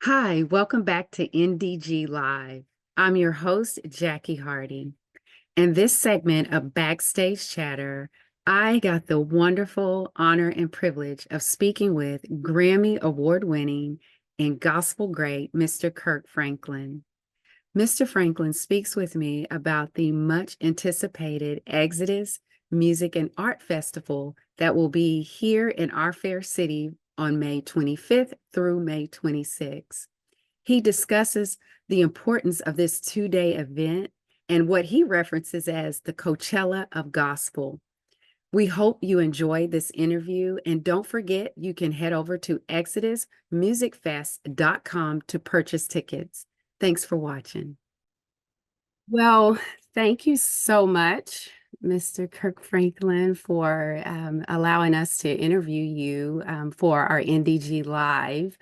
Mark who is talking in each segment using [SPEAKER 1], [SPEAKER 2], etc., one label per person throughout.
[SPEAKER 1] Hi, welcome back to NDG Live. I'm your host, Jackie Hardy. In this segment of Backstage Chatter, I got the wonderful honor and privilege of speaking with Grammy Award-winning and gospel great Mr. Kirk Franklin. Mr. Franklin speaks with me about the much anticipated Exodus Music and Art Festival that will be here in our fair city on May 25th through May 26th. He discusses the importance of this two-day event and what he references as the Coachella of Gospel. We hope you enjoyed this interview, and don't forget you can head over to exodusmusicfest.com to purchase tickets. Thanks for watching. Well, thank you so much, Mr. Kirk Franklin, for allowing us to interview you for our NDG Live.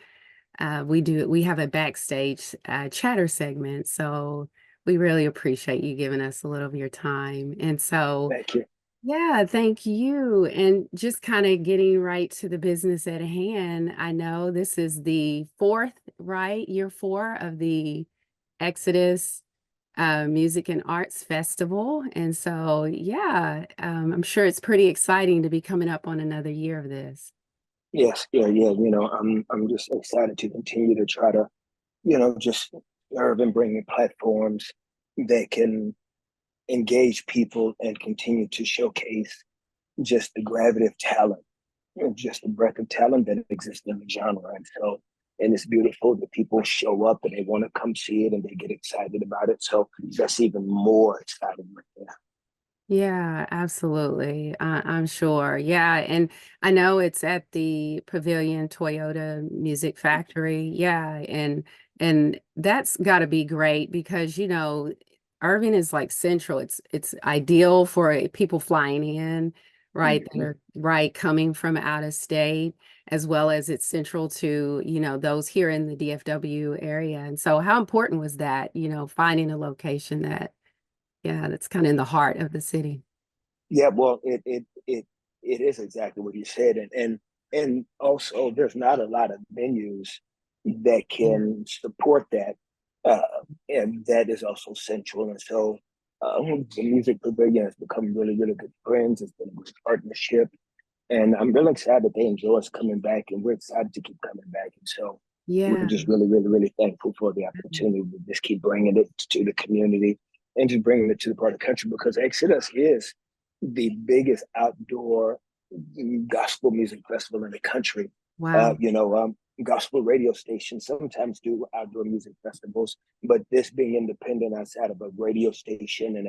[SPEAKER 1] We have a backstage chatter segment, so we really appreciate you giving us a little of your time. And so,
[SPEAKER 2] Thank you.
[SPEAKER 1] yeah, thank you. And just kind of getting right to the business at hand, I know this is the fourth, right? Year four of the Exodus Music and Arts Festival. And so, yeah, I'm sure it's pretty exciting to be coming up on another year of this.
[SPEAKER 2] Yes, yeah, yeah. I'm just excited to continue to try to, just serve and bring in platforms that can engage people and continue to showcase just the gravity of talent and just the breadth of talent that exists in the genre. And it's beautiful that people show up and they want to come see it and they get excited about it. So that's even more exciting right there.
[SPEAKER 1] Yeah, absolutely. I'm sure. Yeah, and I know it's at the Pavilion Toyota Music Factory. Yeah, and that's got to be great because Irving is like central. It's ideal for people flying in, right? That
[SPEAKER 2] Mhm.
[SPEAKER 1] are right coming from out of state, as well as it's central to, those here in the DFW area. And so how important was that, finding a location that yeah, that's kind of in the heart of the city.
[SPEAKER 2] Yeah, well, it is exactly what you said, and also there's not a lot of venues that
[SPEAKER 1] Yeah.
[SPEAKER 2] can support that, and that is also central. And so the music pavilion has become really, really good friends. It's been a good partnership, and I'm really excited that they enjoy us coming back, and we're excited to keep coming back. And so we're
[SPEAKER 1] Yeah.
[SPEAKER 2] just really, really, really thankful for the opportunity to just keep bringing it to the community and just bringing it to the part of the country because Exodus is the biggest outdoor gospel music festival in the country.
[SPEAKER 1] Wow.
[SPEAKER 2] Gospel radio stations sometimes do outdoor music festivals, but this being independent outside of a radio station and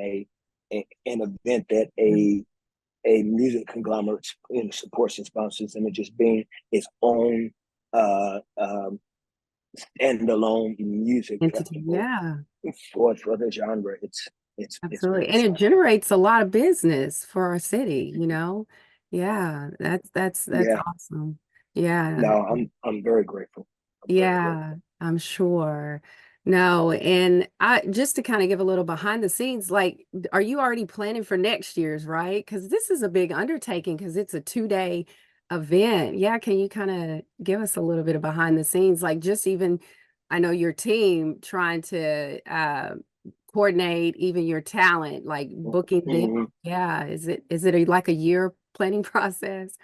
[SPEAKER 2] an event that a music conglomerate supports and sponsors, and it just being its own uh, um, standalone music
[SPEAKER 1] Entity.
[SPEAKER 2] festival
[SPEAKER 1] Yeah,
[SPEAKER 2] for the genre. It's very
[SPEAKER 1] absolutely. And it
[SPEAKER 2] exciting.
[SPEAKER 1] generates a lot of business for our city. Yeah, that's
[SPEAKER 2] Yeah.
[SPEAKER 1] awesome. Yeah.
[SPEAKER 2] No, I'm very grateful. I'm very
[SPEAKER 1] Yeah,
[SPEAKER 2] grateful.
[SPEAKER 1] I'm sure. No, and I just to kind of give a little behind the scenes, like, are you already planning for next year's, right? Because this is a big undertaking because it's a 2-day event. Yeah, can you kind of give us a little bit of behind the scenes, like just even, I know your team trying to coordinate even your talent, like booking them.
[SPEAKER 2] Mhm.
[SPEAKER 1] Yeah, is it like a year planning process?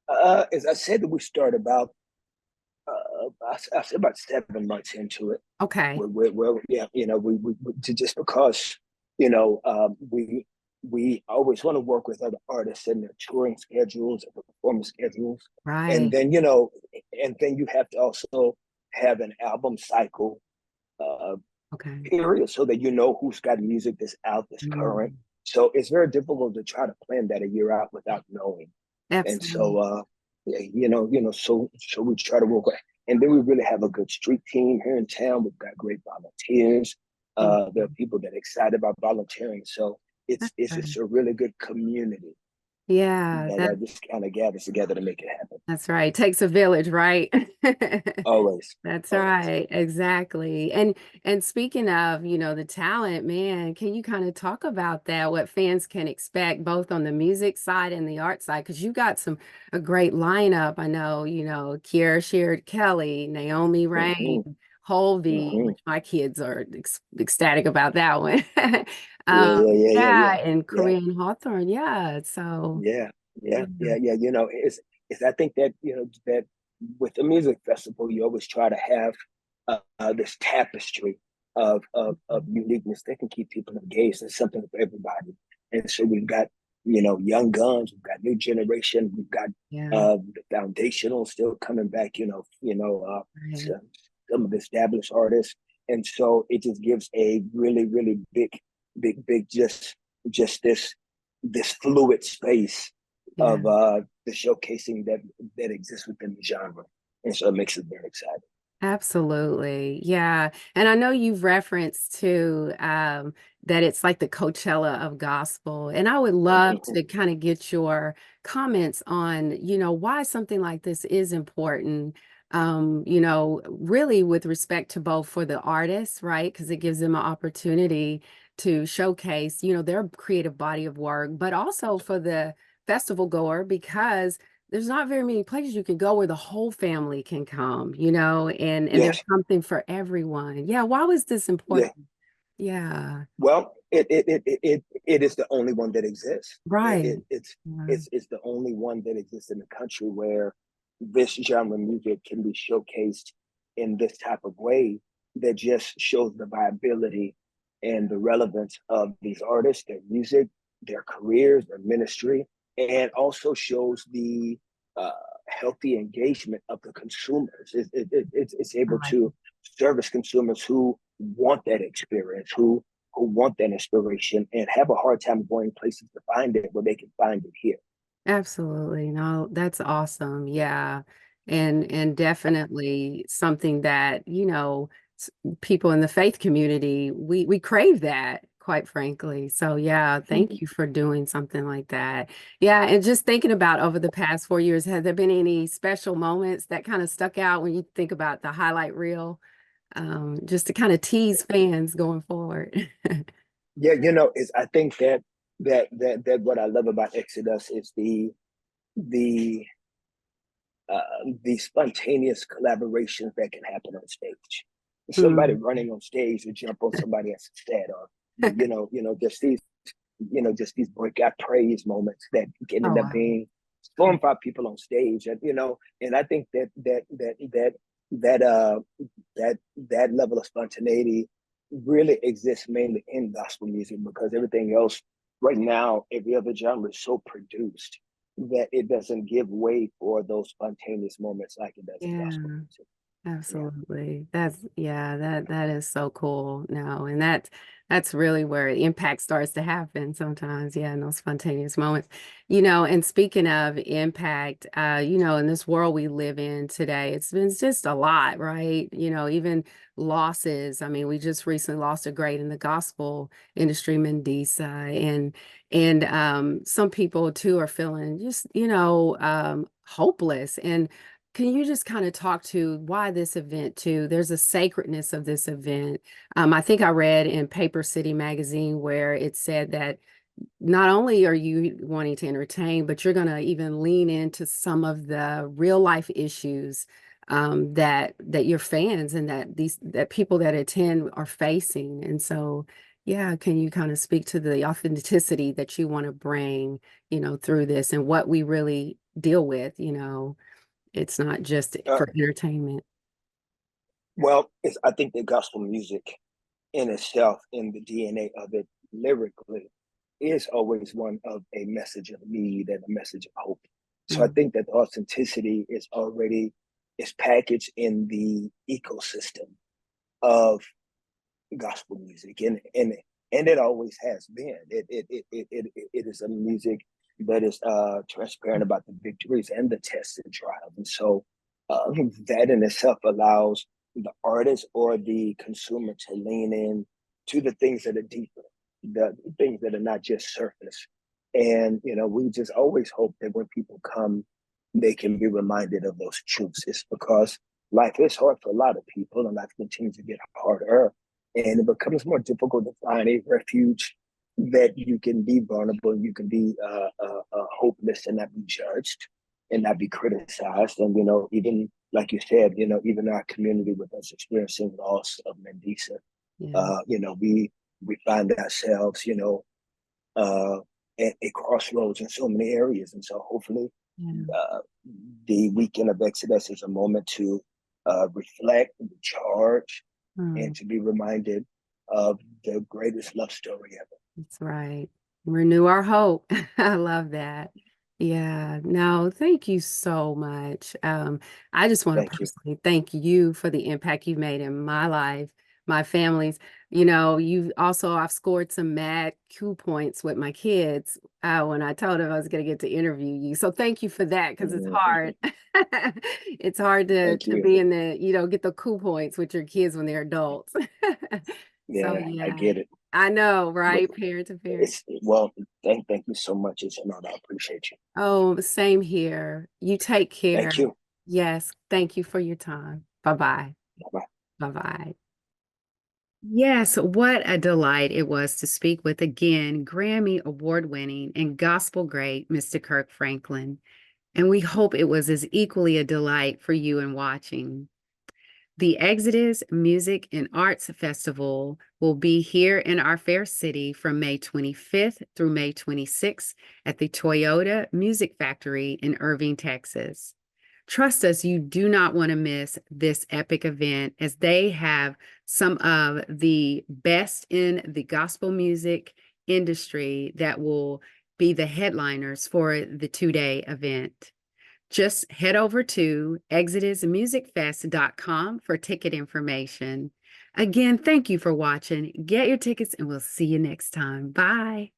[SPEAKER 2] As I said, we start about I said about 7 months into it.
[SPEAKER 1] Okay,
[SPEAKER 2] Yeah, just because you know we always want to work with other artists and their touring schedules and performance schedules, and
[SPEAKER 1] right.
[SPEAKER 2] then you have to also have an album cycle uh,
[SPEAKER 1] Okay.
[SPEAKER 2] period so that you know who's got music that's out that's current.
[SPEAKER 1] Mm,
[SPEAKER 2] So it's very difficult to try to plan that a year out without knowing. And
[SPEAKER 1] absolutely.
[SPEAKER 2] so yeah, so we try to work with, and then we really have a good street team here in town. We've got great volunteers. There are
[SPEAKER 1] Mhm.
[SPEAKER 2] people that are excited about volunteering. So it's
[SPEAKER 1] That's
[SPEAKER 2] it's
[SPEAKER 1] good.
[SPEAKER 2] just a really good community.
[SPEAKER 1] Yeah,
[SPEAKER 2] that just kind of gathers together to make it happen.
[SPEAKER 1] that's right. Takes a village, right?
[SPEAKER 2] Always,
[SPEAKER 1] That's
[SPEAKER 2] always.
[SPEAKER 1] right. Exactly. And speaking of, the talent, man, can you kind of talk about that, what fans can expect both on the music side and the art side? Because you got a great lineup. I know, Kiera Sheard Kelly, Naomi Rain,
[SPEAKER 2] Hmm.
[SPEAKER 1] Holvey,
[SPEAKER 2] Hmm.
[SPEAKER 1] which my kids are ecstatic about that one.
[SPEAKER 2] Yeah,
[SPEAKER 1] Um,
[SPEAKER 2] yeah, yeah, yeah,
[SPEAKER 1] yeah,
[SPEAKER 2] yeah,
[SPEAKER 1] and
[SPEAKER 2] yeah,
[SPEAKER 1] Korean Hawthorne. Yeah. So,
[SPEAKER 2] yeah, yeah,
[SPEAKER 1] yeah.
[SPEAKER 2] yeah, yeah. It's. I think that that with the music festival, you always try to have this tapestry of uniqueness that can keep people engaged. There's something for everybody, and so we've got young guns, we've got new generation, we've got
[SPEAKER 1] Yeah.
[SPEAKER 2] the foundational still coming back.
[SPEAKER 1] Right.
[SPEAKER 2] Some of the established artists, and so it just gives a really really big just this fluid space
[SPEAKER 1] Yeah.
[SPEAKER 2] of the showcasing that exists within the genre, and so it makes it very exciting.
[SPEAKER 1] Absolutely. Yeah. And I know you've referenced to that it's like the Coachella of gospel. And I would love to kind of get your comments on, why something like this is important, really with respect to both for the artists, right? Because it gives them an opportunity to showcase, their creative body of work, but also for the festival goer because there's not very many places you can go where the whole family can come, and there's
[SPEAKER 2] Yes,
[SPEAKER 1] something for everyone. Yeah, why was this
[SPEAKER 2] yeah.
[SPEAKER 1] important? Yeah,
[SPEAKER 2] Well, it is the only one that exists.
[SPEAKER 1] right. Yeah,
[SPEAKER 2] It's the only one that exists in the country where this genre of music can be showcased in this type of way that just shows the viability and the relevance of these artists, their music, their careers, their ministry, and also shows the uh, healthy engagement of the consumers. It's
[SPEAKER 1] I
[SPEAKER 2] able
[SPEAKER 1] like
[SPEAKER 2] to
[SPEAKER 1] it.
[SPEAKER 2] service consumers who want that experience, who want that inspiration and have a hard time going places to find it where they can find it here.
[SPEAKER 1] Absolutely. No, that's awesome. Yeah. And definitely something that, people in the faith community, we crave that, quite frankly. So yeah, thank you for doing something like that. Yeah, and just thinking about over the past 4 years, have there been any special moments that kind of stuck out when you think about the highlight reel? Just to kind of tease fans going forward.
[SPEAKER 2] Yeah, is I think that what I love about Exodus is the uh, the spontaneous collaborations that can happen on stage. Somebody
[SPEAKER 1] Mm.
[SPEAKER 2] running on stage to jump on somebody else's set, or just these breakout praise moments that can
[SPEAKER 1] Oh
[SPEAKER 2] end up
[SPEAKER 1] wow.
[SPEAKER 2] being 4 or 5 people on stage, and I think that uh that level of spontaneity really exists mainly in gospel music because everything else right now, every other genre is so produced that it doesn't give way for those spontaneous moments like it does in gospel
[SPEAKER 1] Yeah.
[SPEAKER 2] music. Yeah.
[SPEAKER 1] Absolutely. That is so cool. No, and that's really where impact starts to happen sometimes. Yeah, in those spontaneous moments. And speaking of impact, in this world we live in today, it's been just a lot, right? Even losses. I mean, we just recently lost a great in the gospel industry, Mendisa, and some people too are feeling just, hopeless. And can you just kind of talk to why this event too? There's a sacredness of this event. I think I read in Paper City magazine where it said that not only are you wanting to entertain, but you're going to even lean into some of the real life issues that your fans and that people that attend are facing. And so, yeah, can you kind of speak to the authenticity that you want to bring, through this and what we really deal with, it's not just
[SPEAKER 2] Uh,
[SPEAKER 1] for entertainment.
[SPEAKER 2] well, I think that gospel music in itself, in the DNA of it, lyrically, is always one of a message of need and a message of hope. So I
[SPEAKER 1] Mm,
[SPEAKER 2] think that the authenticity is packaged in the ecosystem of gospel music, and it always has been. It is a music that is transparent about the victories and the tests and trials, and so that in itself allows the artist or the consumer to lean in to the things that are deeper, the things that are not just surface, And, we just always hope that when people come, they can be reminded of those truths. It's because life is hard for a lot of people and life continues to get harder. And it becomes more difficult to find a refuge that you can be vulnerable, you can be hopeless and not be judged and not be criticized. And, even like you said, even our community with us experiencing loss of Mandisa,
[SPEAKER 1] Yeah.
[SPEAKER 2] we find ourselves, uh, at a crossroads in so many areas. And so hopefully
[SPEAKER 1] Yeah.
[SPEAKER 2] uh, the weekend of Exodus is a moment to reflect, recharge, and
[SPEAKER 1] Mm,
[SPEAKER 2] to be reminded of the greatest love story ever.
[SPEAKER 1] that's right. Renew our hope. I love that. Yeah. No, thank you so much. I just want to
[SPEAKER 2] Thank you.
[SPEAKER 1] personally thank you for the impact you've made in my life, my family's. You also, I've scored some mad Q points with my kids when I told them I was going to get to interview you. So thank you for that because it's hard. It's hard to
[SPEAKER 2] Thank
[SPEAKER 1] to
[SPEAKER 2] you.
[SPEAKER 1] be in get the Q points with your kids when they're adults. So
[SPEAKER 2] Yeah, I
[SPEAKER 1] yeah,
[SPEAKER 2] get it.
[SPEAKER 1] I know,
[SPEAKER 2] But
[SPEAKER 1] right? Parent to parent.
[SPEAKER 2] it's well, thank you so much. It's an honor. I appreciate you.
[SPEAKER 1] Oh, same here. You take
[SPEAKER 2] Thank
[SPEAKER 1] care.
[SPEAKER 2] you.
[SPEAKER 1] Yes, thank you for your time. Bye-bye.
[SPEAKER 2] Bye.
[SPEAKER 1] Bye-bye. Yes, what a delight it was to speak with again Grammy award-winning and gospel great Mr. Kirk Franklin. And we hope it was as equally a delight for you in watching. The Exodus Music and Arts Festival will be here in our fair city from May 25th through May 26th at the Toyota Music Factory in Irving, Texas. Trust us, you do not want to miss this epic event as they have some of the best in the gospel music industry that will be the headliners for the 2-day event. Just head over to exodusmusicfest.com for ticket information. Again, thank you for watching. Get your tickets and we'll see you next time. Bye.